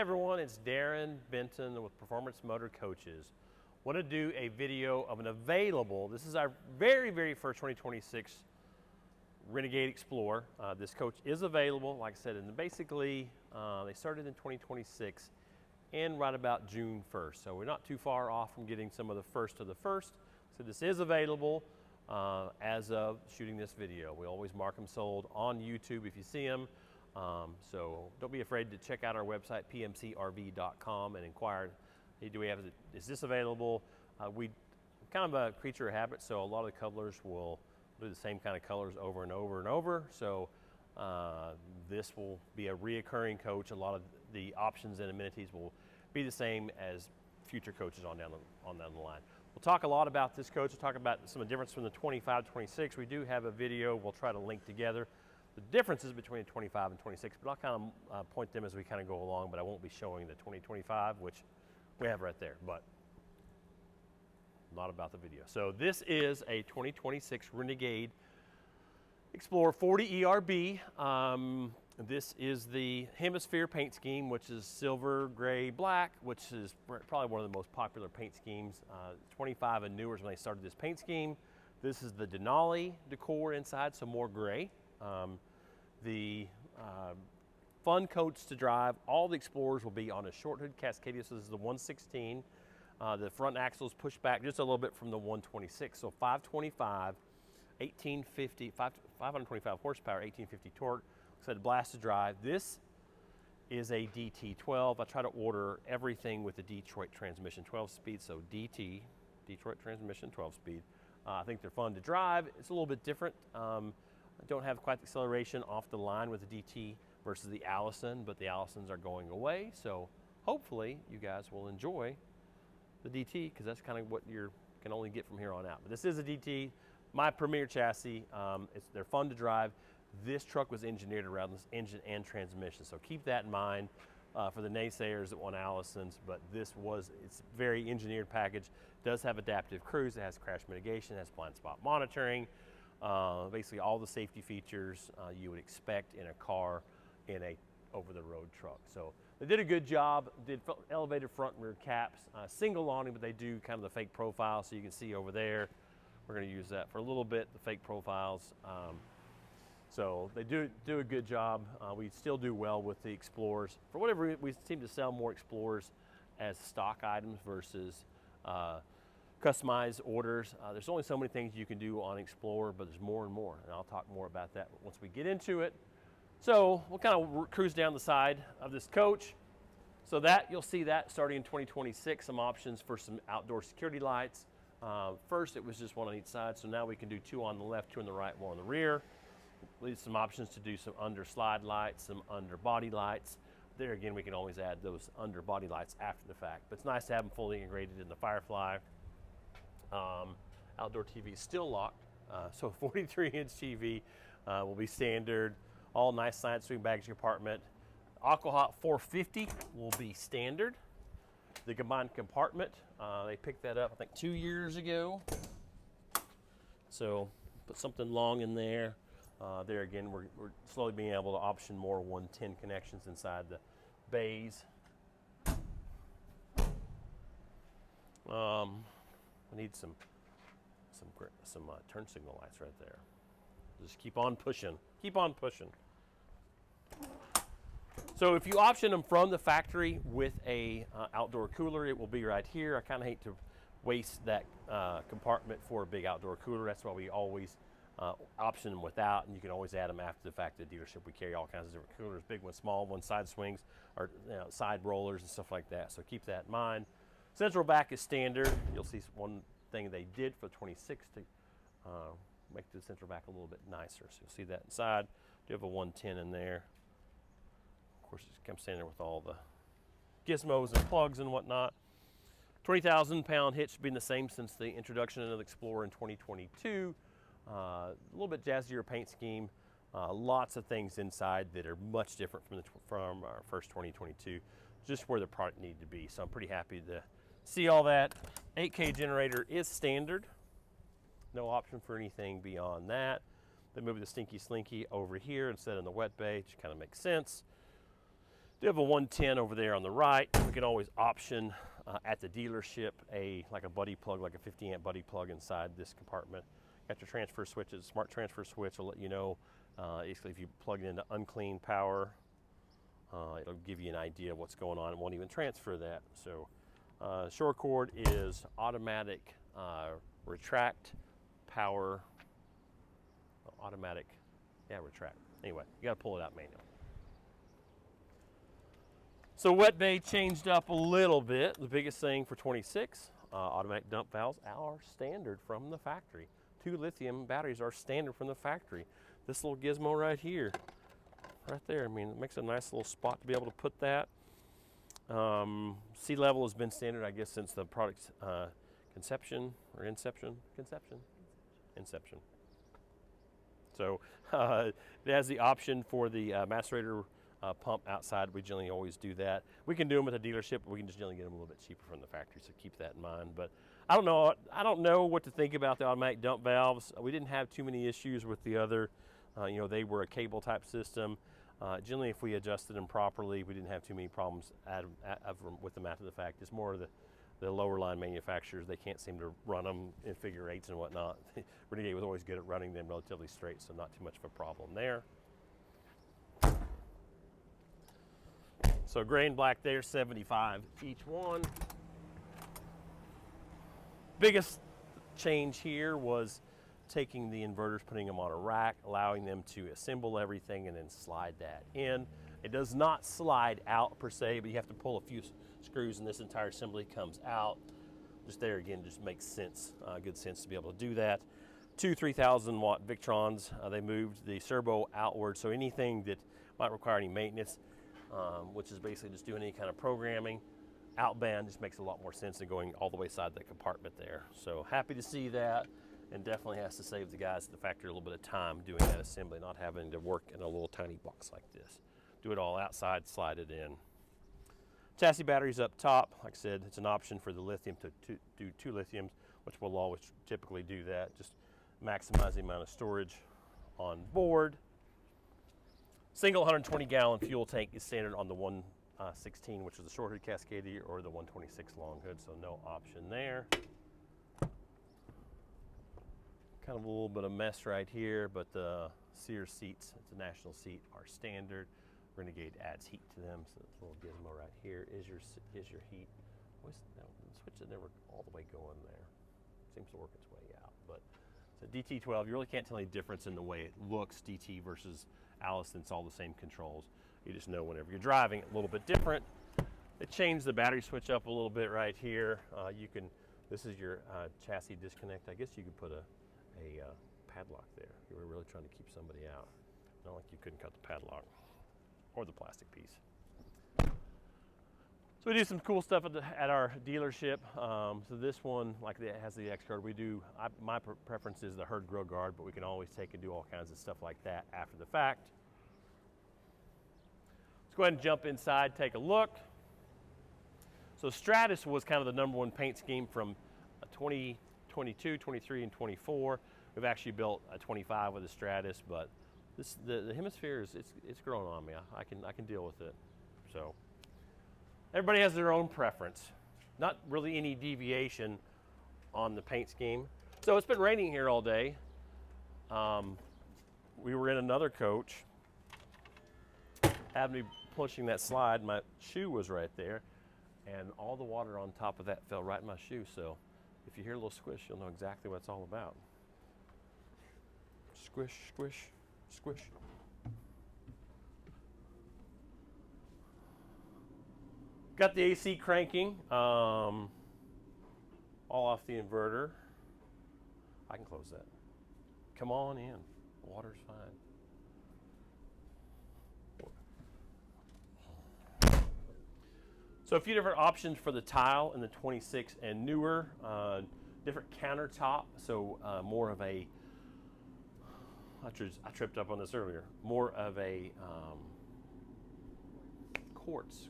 everyone, it's Darren Benton with Performance Motorcoaches. Want to do a video of an available, this is our very first 2026 Renegade Explorer. This coach is available, like I said, and basically they started in 2026 and right about June 1st. So we're not too far off from getting some of the first of the first. So this is available as of shooting this video. We always mark them sold on YouTube if you see them. So don't be afraid to check out our website, pmcrv.com, and inquire, hey, is this available? We kind of a creature of habit, so a lot of the colors will do the same kind of colors over and over and over. So this will be a reoccurring coach. A lot of the options and amenities will be the same as future coaches on down the line. We'll talk a lot about this coach. We'll talk about some of the difference from the 25 to 26. We do have a video we'll try to link together the differences between 25 and 26, but I'll kind of point them as we kind of go along, but I won't be showing the 2025, which we have right there, but not about the video. So this is a 2026 Renegade Explorer 40 ERB. This is the hemisphere paint scheme, which is silver, gray, black, which is probably one of the most popular paint schemes. 25 and newer is when they started this paint scheme. This is the Denali decor inside, so more gray. The fun coach to drive, all the Explorers will be on a short hood Cascade. So this is the 116. The front axle is pushed back just a little bit from the 126. So 525, 1850, 525 horsepower, 1850 torque. So blast to drive. This is a DT12. I try to order everything with the Detroit transmission, 12 speed. So DT, Detroit transmission, 12 speed. I think they're fun to drive. It's a little bit different. I don't have quite the acceleration off the line with the DT versus the Allison, but the Allisons are going away. So hopefully you guys will enjoy the DT, because that's kind of what you can only get from here on out. But this is a DT, my premier chassis. They're fun to drive. This truck was engineered around this engine and transmission. So keep that in mind for the naysayers that want Allisons, but it's a very engineered package. It does have adaptive cruise, it has crash mitigation, it has blind spot monitoring. Basically all the safety features you would expect in a car in a over-the-road truck. So they did a good job, did elevated front and rear caps, single awning, but they do kind of the fake profile, so you can see over there. We're going to use that for a little bit, the fake profiles. So they do a good job. We still do well with the Explorers. For whatever reason, we seem to sell more Explorers as stock items versus customized orders. There's only so many things you can do on Explorer, but there's more and more, and I'll talk more about that once we get into it. So we'll kind of cruise down the side of this coach. So that you'll see that starting in 2026, some options for some outdoor security lights. First it was just one on each side, so now we can do two on the left, two on the right, one on the rear. Leave some options to do some under slide lights, some under body lights. There again, we can always add those under body lights after the fact, but it's nice to have them fully integrated in the Firefly. Outdoor TV is still locked, so 43-inch TV will be standard. All nice side swing baggage compartment. Aquahot 450 will be standard. The combined compartment, they picked that up I think 2 years ago. So put something long in there. There again, we're slowly being able to option more 110 connections inside the bays. We need some turn signal lights right there. Just keep on pushing, keep on pushing. So if you option them from the factory with a outdoor cooler, it will be right here. I kind of hate to waste that compartment for a big outdoor cooler. That's why we always option them without, and you can always add them after the fact. At the dealership, we carry all kinds of different coolers, big ones, small ones, side swings, or side rollers and stuff like that. So keep that in mind. Central back is standard. You'll see one thing they did for 26 to make the central back a little bit nicer. So you'll see that inside. Do have a 110 in there. Of course, it comes standard with all the gizmos and plugs and whatnot. 20,000 pound hitch has been the same since the introduction of the Explorer in 2022. A little bit jazzier paint scheme. Lots of things inside that are much different from our first 2022. Just where the product needed to be. So I'm pretty happy to see all that. 8K generator is standard. No option for anything beyond that. They moved the Stinky Slinky over here instead of the wet bay, which kind of makes sense. Do have a 110 over there on the right. We can always option at the dealership like a buddy plug, like a 50 amp buddy plug inside this compartment. Got your transfer switches, smart transfer switch will let you know basically if you plug it into unclean power, it'll give you an idea of what's going on. It won't even transfer that. So short cord is automatic retract power, automatic, retract. Anyway, you gotta pull it out manual. So wet bay changed up a little bit. The biggest thing for 26, automatic dump valves are standard from the factory. 2 lithium batteries are standard from the factory. This little gizmo right here, right there, I mean, it makes a nice little spot to be able to put that. Sea level has been standard, I guess, since the product's inception. So it has the option for the macerator pump outside. We generally always do that. We can do them at the dealership, but we can just generally get them a little bit cheaper from the factory, so keep that in mind. But I don't know what to think about the automatic dump valves. We didn't have too many issues with the other. They were a cable type system. Generally, if we adjusted them properly, we didn't have too many problems with them after the fact. It's more of the lower line manufacturers. They can't seem to run them in figure eights and whatnot. Renegade was always good at running them relatively straight, so not too much of a problem there. So gray and black there, 75 each one. Biggest change here was taking the inverters, putting them on a rack, allowing them to assemble everything and then slide that in. It does not slide out per se, but you have to pull a few screws and this entire assembly comes out. Just there again, just makes sense, good sense to be able to do that. 2 3,000 watt Victrons, they moved the servo outward, so anything that might require any maintenance, which is basically just doing any kind of programming, outbound just makes a lot more sense than going all the way inside the compartment there. So happy to see that, and definitely has to save the guys at the factory a little bit of time doing that assembly, not having to work in a little tiny box like this. Do it all outside, slide it in. Chassis batteries up top. Like I said, it's an option for the lithium to do 2 lithiums, which we'll always typically do that. Just maximize the amount of storage on board. Single 120 gallon fuel tank is standard on the 116, which is the short hood Cascade, or the 126 long hood, so no option there. Kind of a little bit of mess right here, but the Sears seats, it's a national seat, are standard. Renegade adds heat to them, so this little gizmo right here is your heat. The switch is never all the way going there. Seems to work its way out, but it's a DT12. You really can't tell any difference in the way it looks, DT versus Allison. It's all the same controls. You just know whenever you're driving it a little bit different. It changed the battery switch up a little bit right here. This is your chassis disconnect. I guess you could put a padlock there. You were really trying to keep somebody out. Not like you couldn't cut the padlock or the plastic piece. So we do some cool stuff at our dealership. So this one, like it has the X guard, my preference is the herd grill guard, but we can always take and do all kinds of stuff like that after the fact. Let's go ahead and jump inside, take a look. So Stratus was kind of the #1 paint scheme from 2022, 23, and 24. We've actually built a 25 with a Stratus, but the hemisphere it's growing on me. I can deal with it. So everybody has their own preference. Not really any deviation on the paint scheme. So it's been raining here all day. We were in another coach. Having me pushing that slide, my shoe was right there, and all the water on top of that fell right in my shoe. So if you hear a little squish, you'll know exactly what it's all about. Squish, squish, squish. Got the AC cranking, all off the inverter. I can close that. Come on in, water's fine. So a few different options for the tile in the 26 and newer, different countertop, so more of a, I tripped up on this earlier, more of a quartz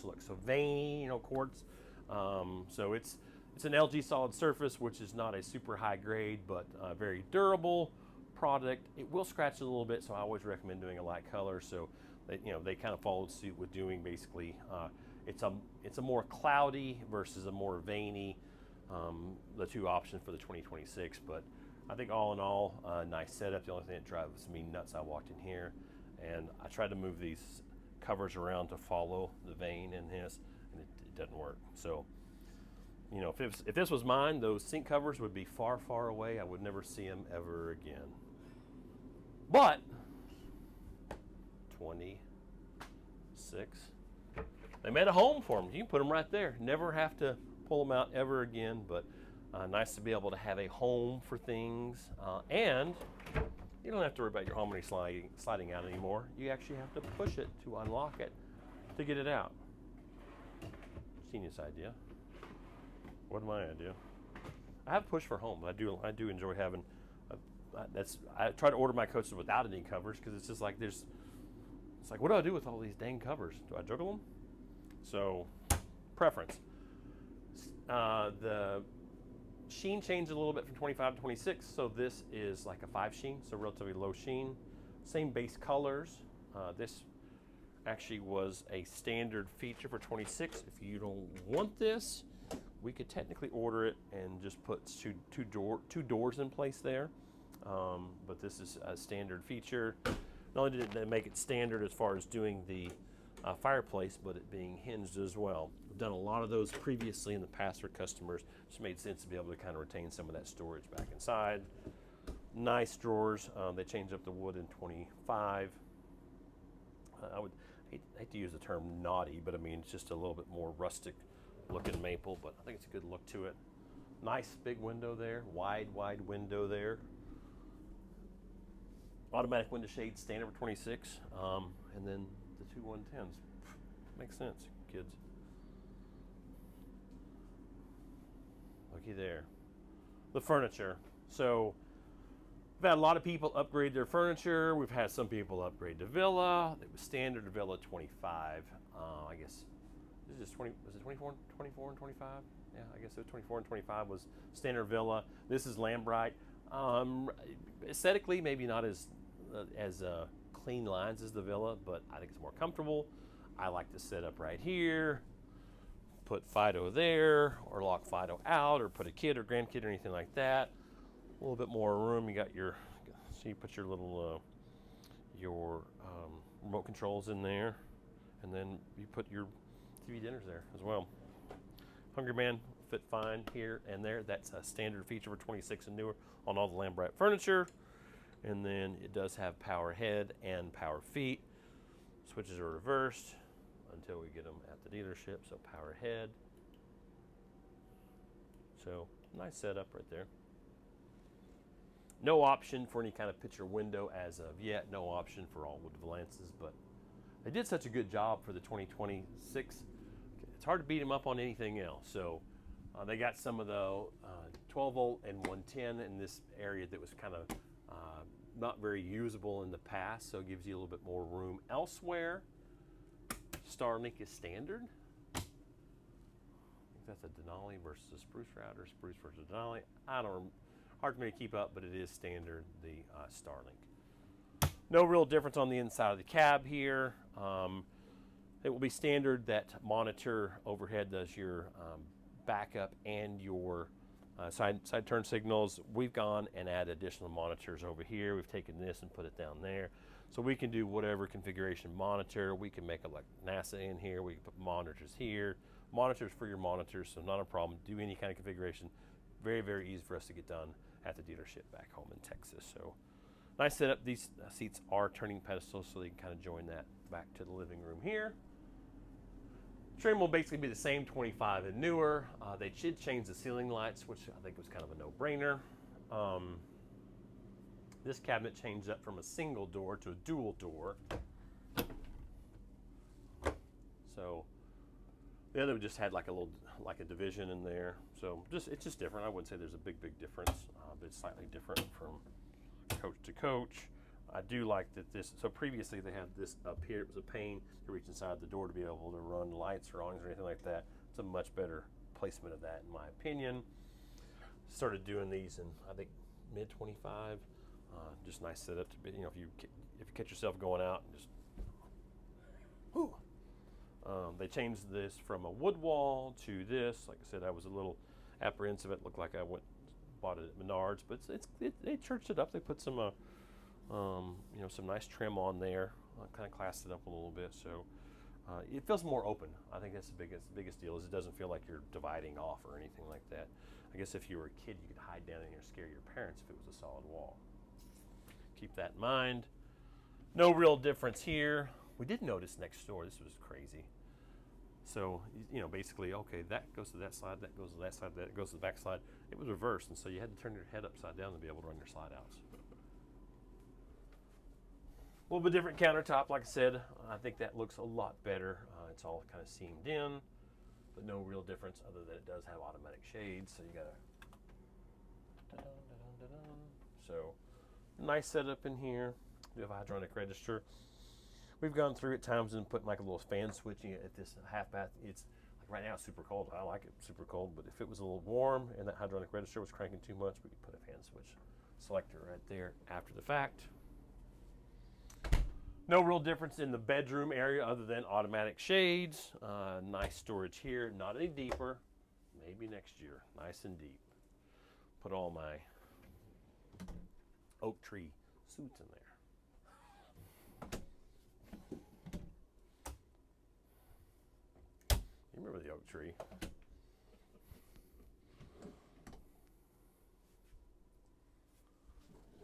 look, so veiny, quartz. So it's an LG solid surface, which is not a super high grade, but very durable product. It will scratch a little bit, so I always recommend doing a light color. So they kind of followed suit with doing basically, it's a more cloudy versus a more veiny, the two options for the 2026. But I think all in all, nice setup. The only thing that drives me nuts, I walked in here and I tried to move these covers around to follow the vane in this, and it doesn't work. So, if this was mine, those sink covers would be far, far away. I would never see them ever again. But 26, they made a home for them. You can put them right there. Never have to pull them out ever again. But nice to be able to have a home for things, and you don't have to worry about your harmony sliding out anymore. You actually have to push it to unlock it to get it out. Genius idea. Wasn't my idea. I have push for home. I do enjoy having. I try to order my coaches without any covers because it's just like it's like, what do I do with all these dang covers? Do I juggle them? So, preference. The sheen changed a little bit from 25 to 26, so this is like a 5 sheen, so relatively low sheen. Same base colors. This actually was a standard feature for 26. If you don't want this, we could technically order it and just put two doors in place there. But this is a standard feature. Not only did they make it standard as far as doing the fireplace, but it being hinged as well. We've done a lot of those previously in the past for customers. Just made sense to be able to kind of retain some of that storage back inside. Nice drawers. They changed up the wood in 25. I would hate to use the term naughty, but I mean it's just a little bit more rustic looking maple, but I think it's a good look to it. Nice big window there, wide window there. Automatic window shades, standard for 26, and then the two 110s. Makes sense, kids. Looky there. The furniture. So we've had a lot of people upgrade their furniture. We've had some people upgrade to Villa. It was standard Villa 25. I guess this is 20. Was it 24 and 25? Yeah, I guess it was 24 and 25 was standard Villa. This is Lambright. Aesthetically, maybe not as clean lines as the Villa, but I think it's more comfortable. I like to set up right here, put Fido there, or lock Fido out, or put a kid or grandkid or anything like that. A little bit more room. You got so you put your little remote controls in there, and then you put your TV dinners there as well. Hungry Man fit fine here and there. That's a standard feature for 26 and newer on all the Lambright furniture. And then it does have power head and power feet. Switches are reversed until we get them at the dealership. So power head. So nice setup right there. No option for any kind of picture window as of yet. No option for all wood valances, but they did such a good job for the 2026. It's hard to beat them up on anything else. So they got some of the 12 volt and 110 in this area that was kind of not very usable in the past, so it gives you a little bit more room elsewhere. Starlink is standard. I think that's a Denali versus a Spruce router, Spruce versus Denali. Hard for me to keep up, but it is standard, the Starlink. No real difference on the inside of the cab here. It will be standard that monitor overhead does your backup and your side turn signals. We've gone and added additional monitors over here. We've taken this and put it down there. So we can do whatever configuration monitor. We can make it like NASA in here. We can put monitors here. Monitors for your monitors, so not a problem. Do any kind of configuration. Very, very easy for us to get done at the dealership back home in Texas. So nice setup. These seats are turning pedestals, so they can kind of join that back to the living room here. Trim will basically be the same, 25 and newer. They should change the ceiling lights, which I think was kind of a no-brainer. This cabinet changed up from a single door to a dual door. So the other just had like a division in there. So it's just different. I wouldn't say there's a big difference, but it's slightly different from coach to coach. I do like that this, so previously they had this up here. It was a pain to reach inside the door to be able to run lights or awnings or anything like that. It's a much better placement of that in my opinion. Started doing these in, I think, mid 25. Just nice setup to be, if you catch yourself going out and just Whew. They changed this from a wood wall to this. Like I said, I was a little apprehensive. It looked like I bought it at Menards, but they churched it up. They put some, some nice trim on there. Kind of classed it up a little bit, so it feels more open. I think that's the biggest deal. Is it doesn't feel like you're dividing off or anything like that. I guess if you were a kid, you could hide down in here and scare your parents if it was a solid wall. Keep that in mind. No real difference here. We did notice next door. This was crazy. So, basically, okay, that goes to that side, that goes to that side, that goes to the back side. It was reversed, and so you had to turn your head upside down to be able to run your slide outs. A little bit different countertop, like I said. I think that looks a lot better. It's all kind of seamed in, but no real difference other than it does have automatic shades. So you got a so nice setup in here. We have a hydronic register. We've gone through at times and put like a little fan switching at this half bath. It's like right now it's super cold. I like it super cold, but if it was a little warm and that hydronic register was cranking too much, we could put a fan switch selector right there after the fact. No real difference in the bedroom area other than automatic shades. Nice storage here, not any deeper. Maybe next year, nice and deep. Put all my oak tree suits in there. You remember the oak tree.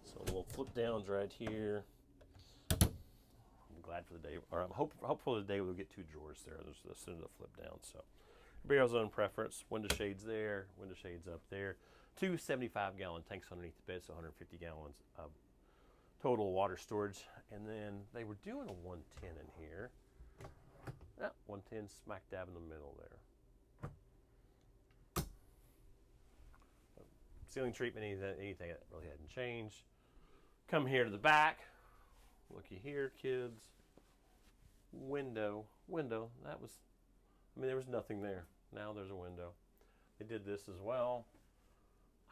So little flip downs right here. I'm glad for the day, or I'm hopeful the day we'll get 2 drawers there. There's the center of the flip down. So everybody has their own preference. Window shades there, window shades up there. 2 75-gallon tanks underneath the bed, so 150 gallons of total water storage. And then they were doing a 110 in here. Yeah, 110 smack dab in the middle there. Ceiling treatment, anything that really hadn't changed. Come here to the back. Looky here, kids. Window. That was, there was nothing there. Now there's a window. They did this as well.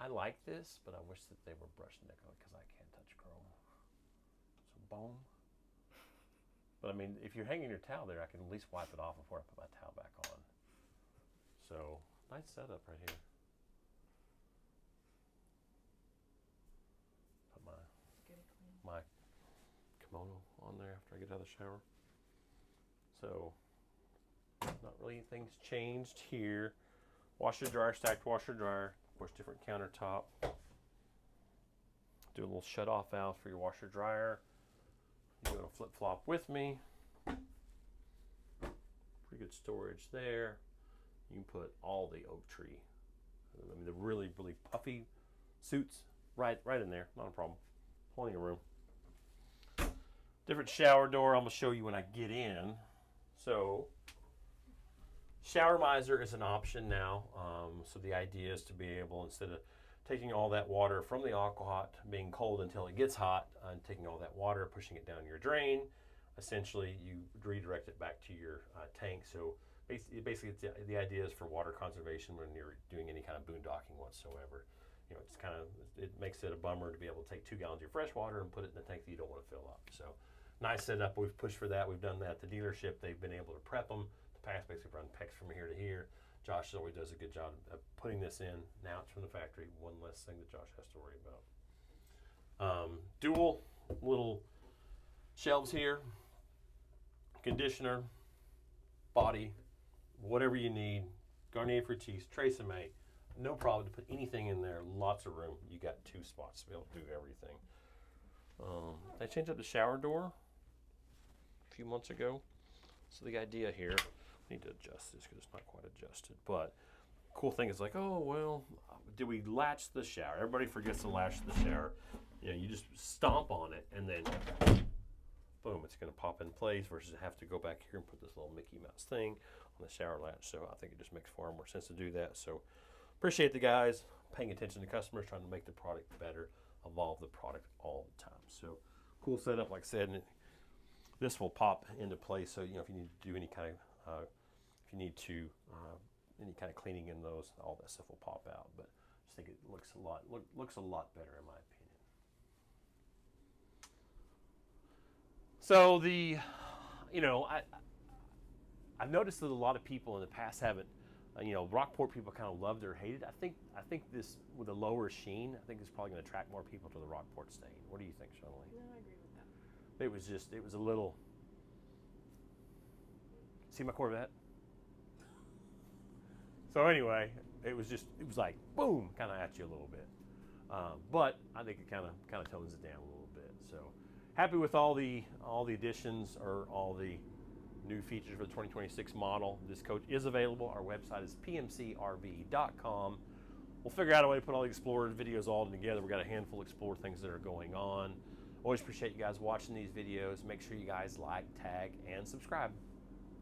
I like this, but I wish that they were brushed nickel because I can't touch chrome. So boom. But if you're hanging your towel there, I can at least wipe it off before I put my towel back on. So nice setup right here. Put my kimono on there after I get out of the shower. So not really anything's changed here. Washer dryer, stacked washer dryer. Of course, different countertop. Do a little shut off valve for your washer dryer. You go to flip flop with me. Pretty good storage there. You can put all the oak tree, the really puffy suits right in there. Not a problem. Plenty of room. Different shower door. I'm gonna show you when I get in. So shower miser is an option now. So the idea is to be able, instead of taking all that water from the Aquahot, being cold until it gets hot, and taking all that water, pushing it down your drain, essentially you redirect it back to your tank. So basically the idea is for water conservation when you're doing any kind of boondocking whatsoever. It makes it a bummer to be able to take 2 gallons of your fresh water and put it in the tank that you don't want to fill up. So nice setup. We've pushed for that. We've done that at the dealership. They've been able to prep them. The packs basically run packs from here to here. Josh always does a good job of putting this in. Now it's from the factory. One less thing that Josh has to worry about. Dual little shelves here. Conditioner, body, whatever you need. Garnier Fructis, Tresemme. No problem to put anything in there. Lots of room. You got 2 spots to be able to do everything. I changed up the shower door a few months ago. So the idea here, I need to adjust this because it's not quite adjusted. But cool thing is like, oh, well, did we latch the shower? Everybody forgets to latch the shower. You just stomp on it and then boom, it's going to pop in place versus have to go back here and put this little Mickey Mouse thing on the shower latch. So I think it just makes far more sense to do that. So appreciate the guys paying attention to customers, trying to make the product better, evolve the product all the time. So cool setup, like I said, and this will pop into place. So if you need to do any kind of, any kind of cleaning in those, all that stuff will pop out. But I just think it looks a lot better in my opinion. So I've noticed that a lot of people in the past haven't, you know, Rockport people kind of loved or hated. I think this with a lower sheen, I think it's probably going to attract more people to the Rockport stain. What do you think, Shirley? No, I agree with that. It was a little. See my Corvette? So anyway, it was like boom, kind of at you a little bit. But I think it kind of tones it down a little bit. So happy with all the additions or all the new features for the 2026 model. This coach is available. Our website is pmcrv.com. We'll figure out a way to put all the Explorer videos all together. We've got a handful of Explorer things that are going on. Always appreciate you guys watching these videos. Make sure you guys like, tag, and subscribe.